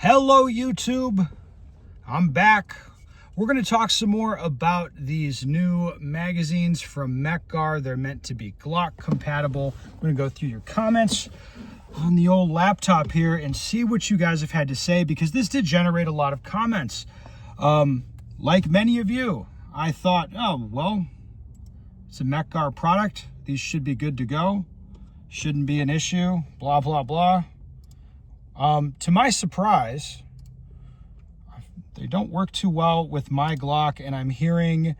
Hello YouTube, I'm back. We're going to talk some more about these new magazines from Mekgar. They're meant to be Glock compatible. We're going to go through your comments on the old laptop here and see what you guys have had to say, because this did generate a lot of comments. Like many of you, I thought, oh, well, it's a Mekgar product. These should be good to go. Shouldn't be an issue, blah, blah, blah. To my surprise, they don't work too well with my Glock, and I'm hearing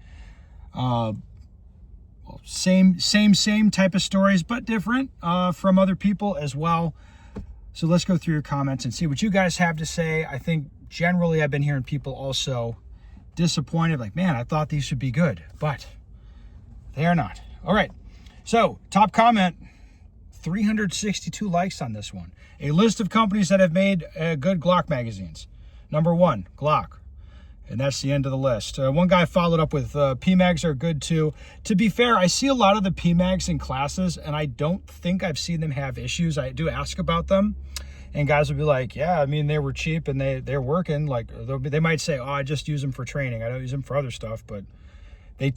same type of stories, but different from other people as well. So let's go through your comments and see what you guys have to say. I think generally I've been hearing people also disappointed, like, man, I thought these should be good, but they are not. All right, so top comment, 362 likes on this one. A list of companies that have made good Glock magazines. Number 1, Glock. And that's the end of the list. One guy followed up with PMags are good too. To be fair, I see a lot of the PMags in classes, and I don't think I've seen them have issues. I do ask about them, and guys will be like, yeah, I mean, they were cheap and they're working. Like, they might say, oh, I just use them for training. I don't use them for other stuff, but I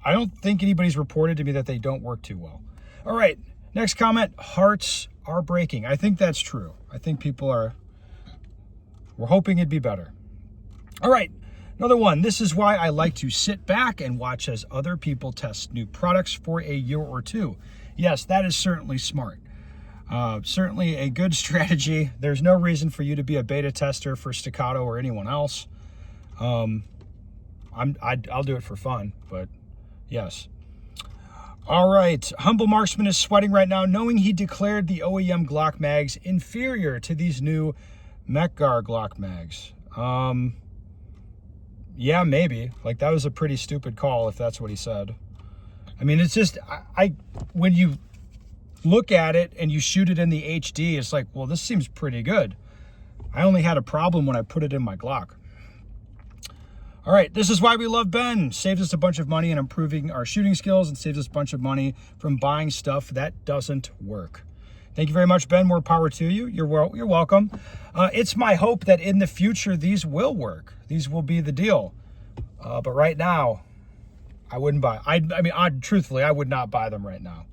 don't think anybody's reported to me that they don't work too well. All right, next comment, hearts are breaking. I think that's true. I think we're hoping it'd be better. All right, another one. This is why I like to sit back and watch as other people test new products for a year or two. Yes, that is certainly smart. Certainly a good strategy. There's no reason for you to be a beta tester for Staccato or anyone else. I'll do it for fun, but yes. All right, Humble Marksman is sweating right now, knowing he declared the OEM Glock mags inferior to these new Mekgar Glock mags. Yeah, maybe. Like, that was a pretty stupid call if that's what he said. I mean, it's just, when you look at it and you shoot it in the HD, it's like, well, this seems pretty good. I only had a problem when I put it in my Glock. All right, this is why we love Ben. Saves us a bunch of money in improving our shooting skills, and saves us a bunch of money from buying stuff that doesn't work. Thank you very much, Ben. More power to you. You're welcome. It's my hope that in the future these will work. These will be the deal. But right now, I wouldn't buy. Truthfully, I would not buy them right now.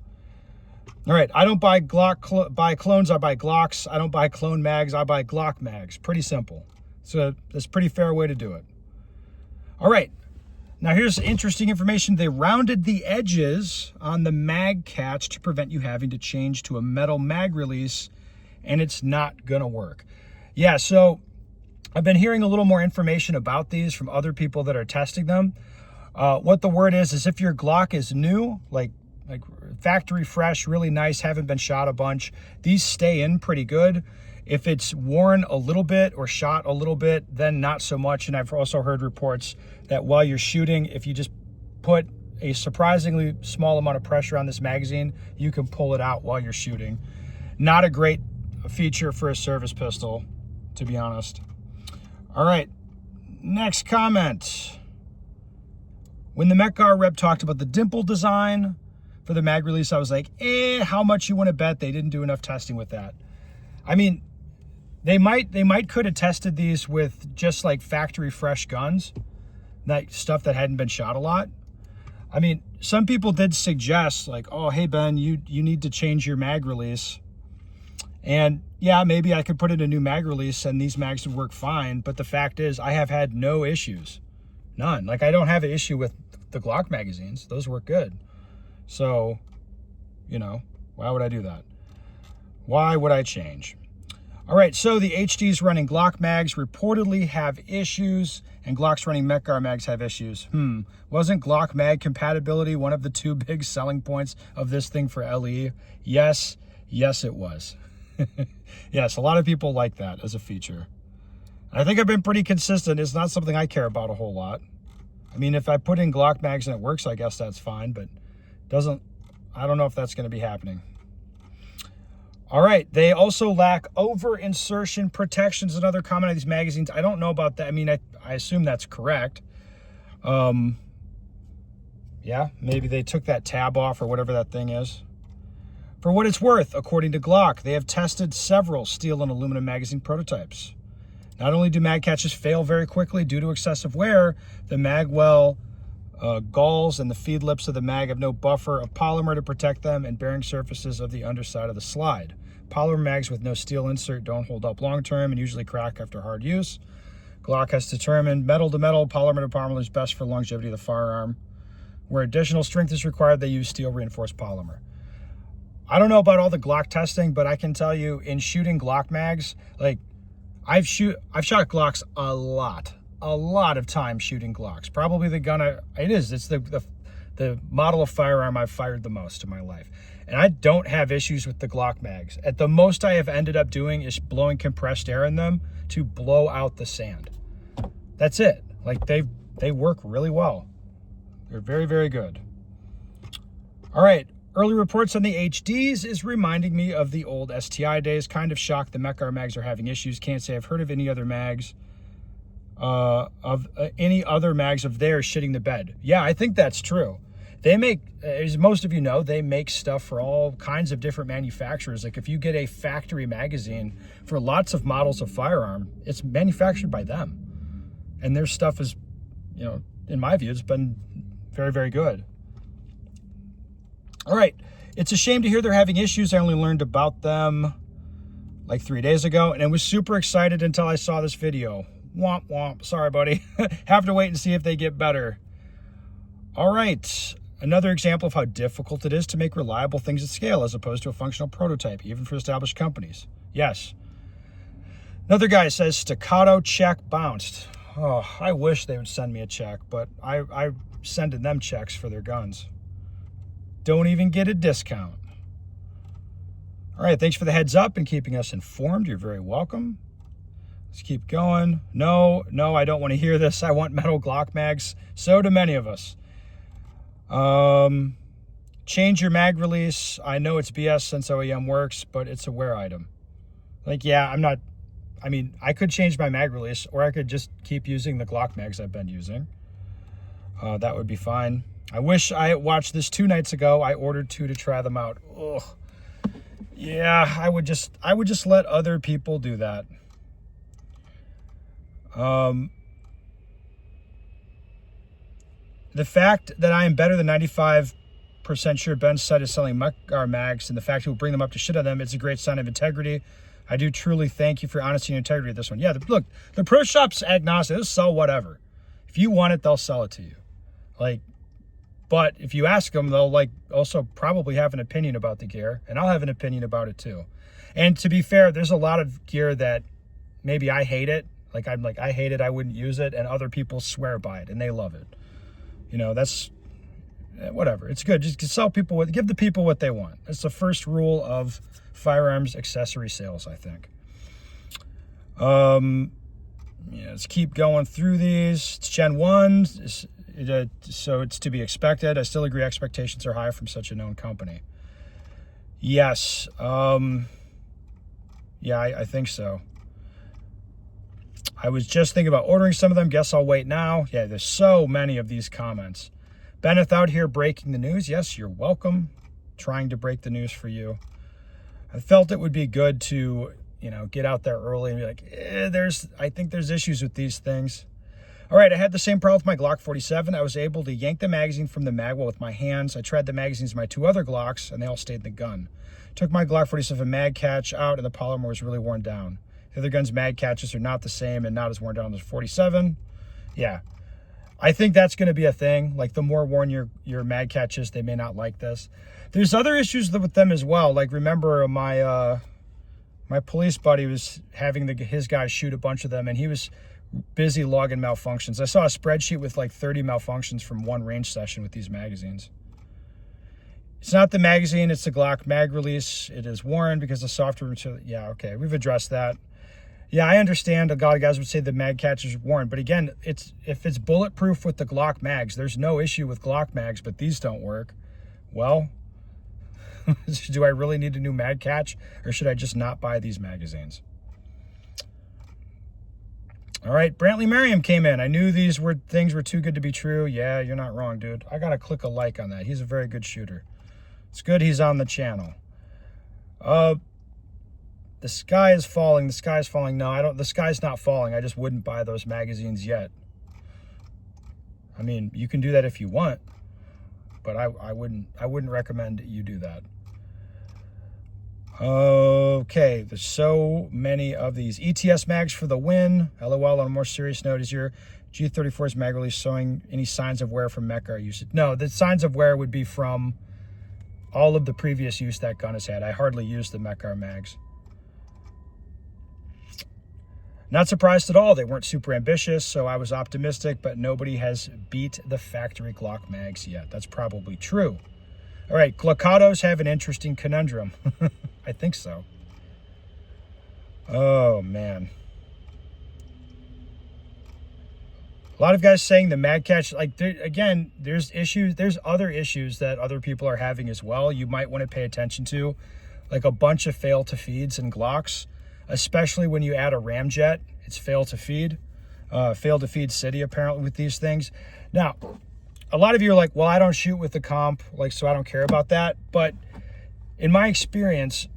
All right, I don't buy buy clones. I buy Glocks. I don't buy clone mags. I buy Glock mags. Pretty simple. So that's a pretty fair way to do it. All right, now here's interesting information. They rounded the edges on the mag catch to prevent you having to change to a metal mag release, and it's not gonna work. Yeah, so I've been hearing a little more information about these from other people that are testing them. What the word is if your Glock is new, like factory fresh, really nice, haven't been shot a bunch, these stay in pretty good. If it's worn a little bit or shot a little bit, then not so much. And I've also heard reports that while you're shooting, if you just put a surprisingly small amount of pressure on this magazine, you can pull it out while you're shooting. Not a great feature for a service pistol, to be honest. All right, next comment. When the Mekgar rep talked about the dimple design for the mag release, I was like, how much you want to bet they didn't do enough testing with that? I mean, they might could have tested these with just like factory fresh guns, like stuff that hadn't been shot a lot. I mean, some people did suggest like, oh, hey, Ben, you need to change your mag release. And yeah, maybe I could put in a new mag release and these mags would work fine. But the fact is, I have had no issues, none. Like, I don't have an issue with the Glock magazines. Those work good. So, why would I do that? Why would I change? All right, so the HDs running Glock mags reportedly have issues, and Glocks running Mekgar mags have issues. Wasn't Glock mag compatibility one of the 2 big selling points of this thing for LE? Yes, it was. Yes, a lot of people like that as a feature. I think I've been pretty consistent. It's not something I care about a whole lot. I mean, if I put in Glock mags and it works, I guess that's fine, but I don't know if that's going to be happening. All right, they also lack over-insertion protections. Another comment on these magazines. I don't know about that. I mean, I assume that's correct. Yeah, maybe they took that tab off or whatever that thing is. For what it's worth, according to Glock, they have tested several steel and aluminum magazine prototypes. Not only do mag catches fail very quickly due to excessive wear, the mag well galls and the feed lips of the mag have no buffer of polymer to protect them and bearing surfaces of the underside of the slide. Polymer mags with no steel insert don't hold up long term and usually crack after hard use. Glock has determined metal to metal, polymer to polymer is best for longevity of the firearm. Where additional strength is required, they use steel reinforced polymer. I don't know about all the Glock testing, but I can tell you in shooting Glock mags, like I've shot Glocks a lot of time shooting Glocks. Probably the gun it's the model of firearm I've fired the most in my life. And I don't have issues with the Glock mags. At the most I have ended up doing is blowing compressed air in them to blow out the sand. That's it. Like they work really well. They're very, very good. All right. Early reports on the HDs is reminding me of the old STI days. Kind of shocked the Mechar mags are having issues. Can't say I've heard of any other mags of theirs shitting the bed. Yeah, I think that's true. They make, as most of you know, they make stuff for all kinds of different manufacturers. Like if you get a factory magazine for lots of models of firearm, it's manufactured by them. And their stuff is, you know, in my view, it's been very, very good. All right. It's a shame to hear they're having issues. I only learned about them like 3 days ago, and I was super excited until I saw this video. Womp womp. Sorry, buddy. Have to wait and see if they get better. All right. Another example of how difficult it is to make reliable things at scale as opposed to a functional prototype, even for established companies. Yes. Another guy says staccato check bounced. Oh, I wish they would send me a check, but I sending them checks for their guns. Don't even get a discount. All right, thanks for the heads up and keeping us informed. You're very welcome. Let's keep going. No, I don't want to hear this. I want metal Glock mags. So do many of us. Change your mag release. I know it's BS since OEM works, but it's a wear item. Like, yeah, I could change my mag release, or I could just keep using the Glock mags I've been using. That would be fine. I wish I watched this 2 nights ago. I ordered 2 to try them out. Ugh. Yeah, I would just let other people do that. The fact that I am better than 95% sure Ben's site is selling Mechar mags, and the fact he will bring them up to shit on them, it's a great sign of integrity. I do truly thank you for honesty and integrity with this one. Yeah, look, the pro shop's agnostic. They'll sell whatever. If you want it, they'll sell it to you. Like, but if you ask them, they'll like also probably have an opinion about the gear, and I'll have an opinion about it too. And to be fair, there's a lot of gear that maybe I hate it. Like I'm like, I hate it, I wouldn't use it, and other people swear by it and they love it. You know, that's whatever. It's good. Just give the people what they want. It's the first rule of firearms accessory sales, I think. Yeah, let's keep going through these. It's Gen 1, so it's to be expected. I still agree expectations are high from such a known company. Yes. Yeah, I think so. I was just thinking about ordering some of them. Guess I'll wait now. Yeah, there's so many of these comments. Benneth out here breaking the news. Yes, you're welcome. Trying to break the news for you. I felt it would be good to, you know, get out there early and be like, I think there's issues with these things. All right, I had the same problem with my Glock 47. I was able to yank the magazine from the magwell with my hands. I tried the magazines of my 2 other Glocks, and they all stayed in the gun. Took my Glock 47 mag catch out, and the polymer was really worn down. The other gun's mag catches are not the same and not as worn down as 47. Yeah, I think that's going to be a thing. Like the more worn your mag catches, they may not like this. There's other issues with them as well. Like remember my police buddy was having his guys shoot a bunch of them, and he was busy logging malfunctions. I saw a spreadsheet with like 30 malfunctions from one range session with these magazines. It's not the magazine, it's the Glock mag release. It is worn because the software. Yeah, okay, we've addressed that. Yeah, I understand. A lot of guys would say the mag catch is worn, but again, if it's bulletproof with the Glock mags, there's no issue with Glock mags, but these don't work. Well, do I really need a new mag catch, or should I just not buy these magazines? All right, Brantley Merriam came in. I knew things were too good to be true. Yeah, you're not wrong, dude. I gotta click a like on that. He's a very good shooter. It's good he's on the channel. The sky is falling. The sky is falling. No, I don't. The sky's not falling. I just wouldn't buy those magazines yet. I mean, you can do that if you want, but I wouldn't recommend you do that. Okay, there's so many of these. ETS mags for the win. LOL. On a more serious note, is your G34's mag release showing any signs of wear from Mecca usage? No, the signs of wear would be from all of the previous use that gun has had. I hardly use the Mecca mags. Not surprised at all. They weren't super ambitious, so I was optimistic, but nobody has beat the factory Glock mags yet. That's probably true. All right, Glockados have an interesting conundrum. I think so. Oh, man. A lot of guys saying the mag catch, like, again, there's issues. There's other issues that other people are having as well. You might want to pay attention to, like a bunch of fail to feeds and Glocks, especially when you add a ramjet. It's fail to feed city apparently with these things. Now, a lot of you are like, well, I don't shoot with the comp, like, so I don't care about that. But in my experience,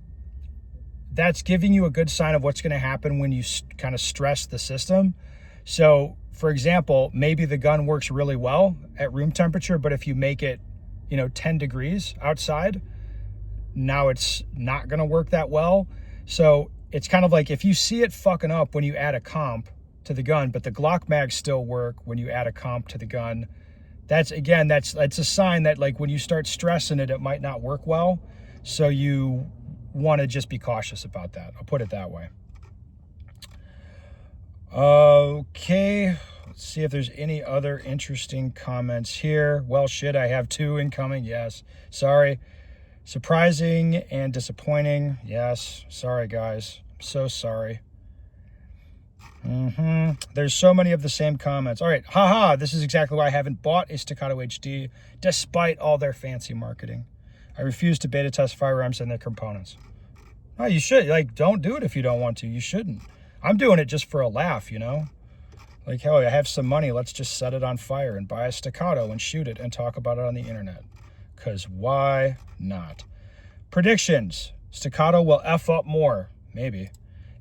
that's giving you a good sign of what's going to happen when you kind of stress the system. So, for example, maybe the gun works really well at room temperature, but if you make it, 10 degrees outside, now it's not going to work that well. So it's kind of like if you see it fucking up when you add a comp to the gun, but the Glock mags still work when you add a comp to the gun, that's a sign that, like, when you start stressing it, it might not work well. So you want to just be cautious about that. I'll put it that way. Okay, let's see if there's any other interesting comments here. Well, shit, I have 2 incoming. Yes, sorry. Surprising and disappointing. Yes, sorry, guys. I'm so sorry. There's so many of the same comments. All right, haha, this is exactly why I haven't bought a Staccato HD, despite all their fancy marketing. I refuse to beta test firearms and their components. No, you should. Like, don't do it if you don't want to. You shouldn't. I'm doing it just for a laugh, Like, hell, I have some money. Let's just set it on fire and buy a Staccato and shoot it and talk about it on the internet. Because why not? Predictions. Staccato will F up more. Maybe.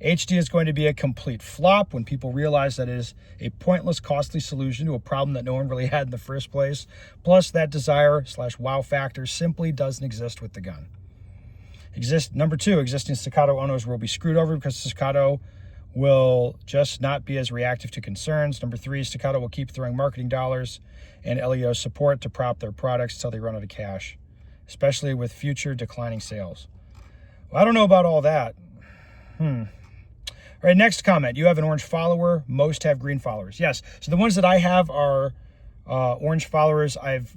HD is going to be a complete flop when people realize that it is a pointless, costly solution to a problem that no one really had in the first place. Plus, that desire/wow factor simply doesn't exist with the gun. Number 2, existing Staccato owners will be screwed over because Staccato will just not be as reactive to concerns. Number 3, Staccato will keep throwing marketing dollars and LEO support to prop their products until they run out of cash, especially with future declining sales. Well, I don't know about all that. All right, next comment. You have an orange follower. Most have green followers. Yes. So the ones that I have are orange followers. I've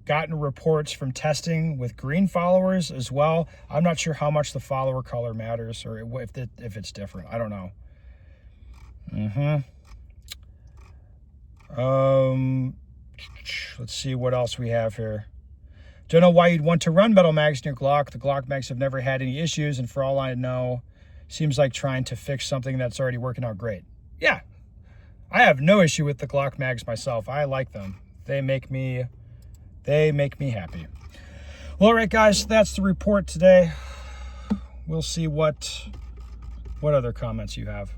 gotten reports from testing with green followers as well. I'm not sure how much the follower color matters or if it's different. I don't know. Let's see what else we have here. Don't know why you'd want to run metal mags in your Glock. The Glock mags have never had any issues, and for all I know, seems like trying to fix something that's already working out great. Yeah, I have no issue with the Glock mags myself. I like them. They make me happy. Well, all right, guys, that's the report today. We'll see what other comments you have.